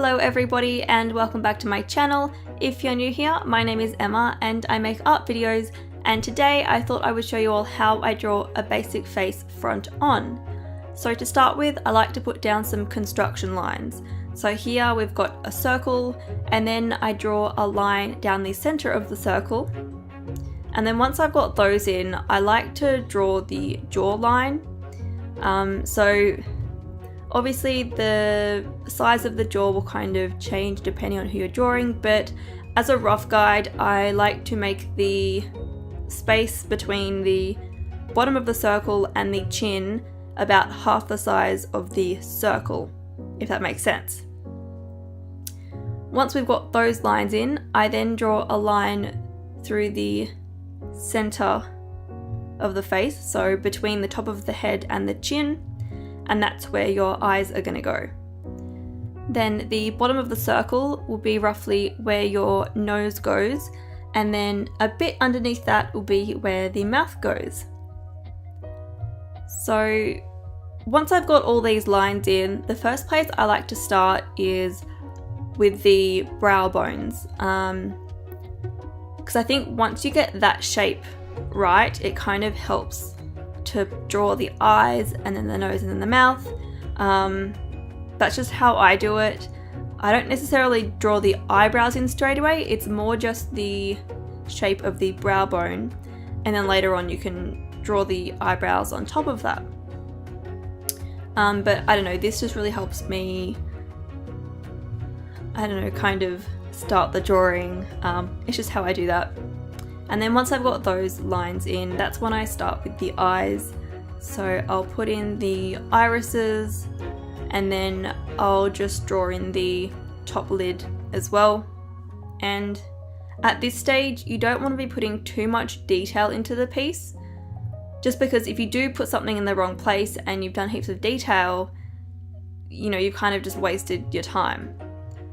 Hello everybody and welcome back to my channel. If you're new here, my name is Emma and I make art videos, and today I thought I would show you all how I draw a basic face front on. So to start with, I like to put down some construction lines. So here we've got a circle, and then I draw a line down the center of the circle. And then once I've got those in, I like to draw the jawline. So obviously the size of the jaw will kind of change depending on who you're drawing, but as a rough guide, I like to make the space between the bottom of the circle and the chin about half the size of the circle, if that makes sense. Once we've got those lines in, I then draw a line through the center of the face, so between the top of the head and the chin, and that's where your eyes are going to go. Then the bottom of the circle will be roughly where your nose goes, and then a bit underneath that will be where the mouth goes. So once I've got all these lines in, the first place I like to start is with the brow bones, because I think once you get that shape right, it kind of helps to draw the eyes and then the nose and then the mouth. That's just how I do it. I don't necessarily draw the eyebrows in straight away, it's more just the shape of the brow bone, and then later on you can draw the eyebrows on top of that. But I don't know, this just really helps me, kind of start the drawing. It's just how I do that. And then once I've got those lines in, that's when I start with the eyes. So I'll put in the irises, and then I'll just draw in the top lid as well. And at this stage, you don't want to be putting too much detail into the piece, just because if you do put something in the wrong place and you've done heaps of detail, you've kind of just wasted your time.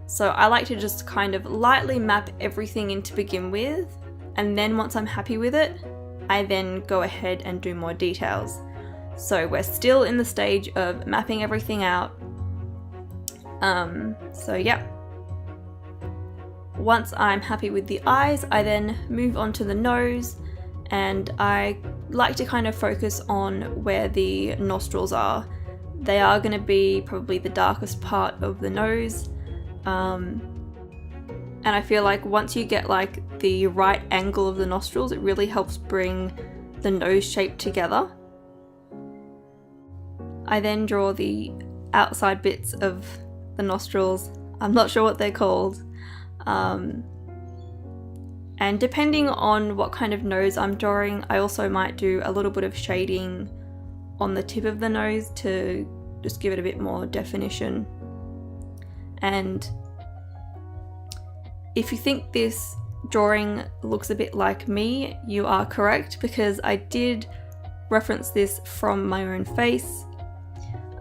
So I like to just kind of lightly map everything in to begin with, and then once I'm happy with it, I then go ahead and do more details. So we're still in the stage of mapping everything out. So yeah. Once I'm happy with the eyes, I then move on to the nose, and I like to kind of focus on where the nostrils are. They are going to be probably the darkest part of the nose. And I feel like once you get like the right angle of the nostrils, it really helps bring the nose shape together. I then draw the outside bits of the nostrils. I'm not sure what they're called. And depending on what kind of nose I'm drawing, I also might do a little bit of shading on the tip of the nose to just give it a bit more definition. And if you think this drawing looks a bit like me, you are correct, because I did reference this from my own face.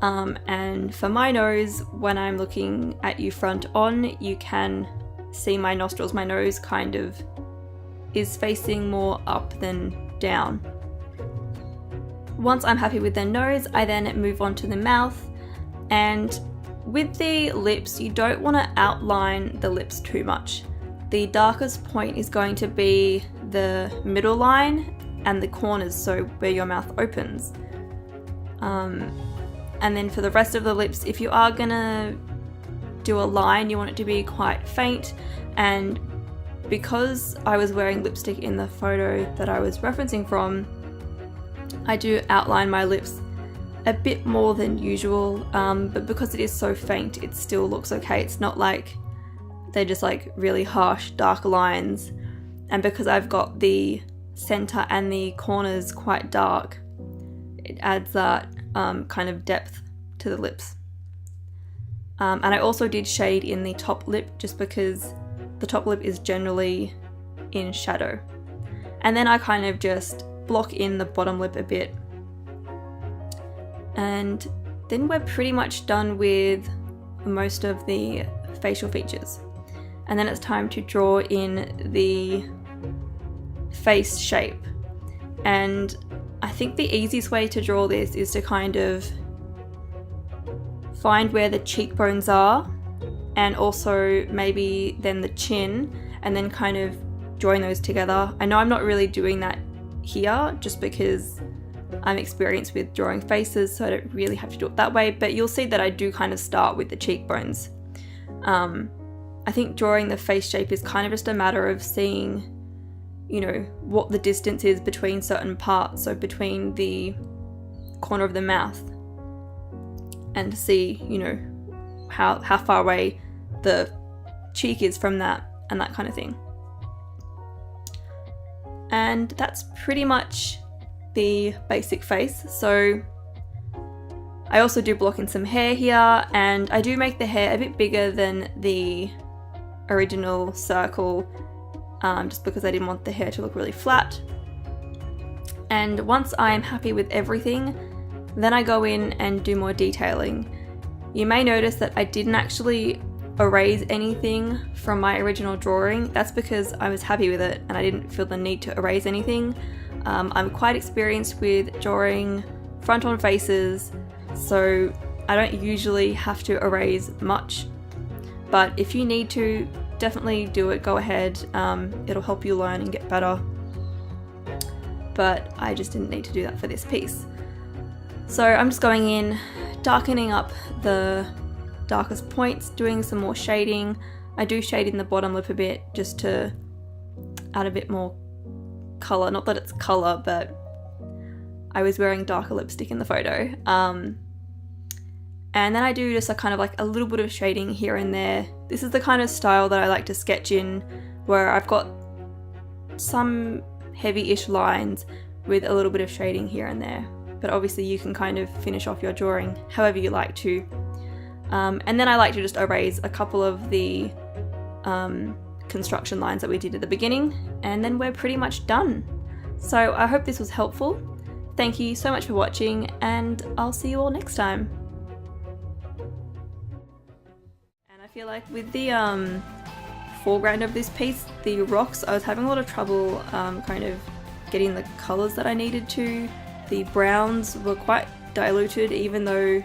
And for my nose, when I'm looking at you front on, you can see my nostrils. My nose kind of is facing more up than down. Once I'm happy with the nose, I then move on to the mouth. And with the lips, you don't want to outline the lips too much. The darkest point is going to be the middle line and the corners, so where your mouth opens. And then for the rest of the lips, if you are gonna do a line, you want it to be quite faint. And because I was wearing lipstick in the photo that I was referencing from, I do outline my lips a bit more than usual, but because it is so faint, it still looks okay. It's not like they're just like really harsh dark lines. And because I've got the center and the corners quite dark, it adds that kind of depth to the lips. And I also did shade in the top lip, just because the top lip is generally in shadow. And then I kind of just block in the bottom lip a bit. And then we're pretty much done with most of the facial features. And then it's time to draw in the face shape. And I think the easiest way to draw this is to kind of find where the cheekbones are and also maybe then the chin, and then kind of join those together. I know I'm not really doing that here just because I'm experienced with drawing faces, so I don't really have to do it that way, but you'll see that I do kind of start with the cheekbones. I think drawing the face shape is kind of just a matter of seeing, you know, what the distance is between certain parts, so between the corner of the mouth, and to see, you know, how far away the cheek is from that, and that kind of thing. And that's pretty much the basic face. So I also do block in some hair here, and I do make the hair a bit bigger than the original circle, just because I didn't want the hair to look really flat. And once I'm happy with everything, then I go in and do more detailing. You may notice that I didn't actually erase anything from my original drawing. That's because I was happy with it and I didn't feel the need to erase anything. I'm quite experienced with drawing front-on faces, so I don't usually have to erase much. But if you need to, definitely do it, go ahead. It'll help you learn and get better. But I just didn't need to do that for this piece. So I'm just going in, darkening up the darkest points, doing some more shading. I do shade in the bottom lip a bit just to add a bit more colour. Not that it's colour, but I was wearing darker lipstick in the photo. And then I do just a kind of like a little bit of shading here and there. This is the kind of style that I like to sketch in, where I've got some heavy-ish lines with a little bit of shading here and there. But obviously you can kind of finish off your drawing however you like to. And then I like to just erase a couple of the construction lines that we did at the beginning, and then we're pretty much done. So I hope this was helpful. Thank you so much for watching, and I'll see you all next time. And I feel like with the foreground of this piece, the rocks, I was having a lot of trouble kind of getting the colours that I needed to. The browns were quite diluted, even though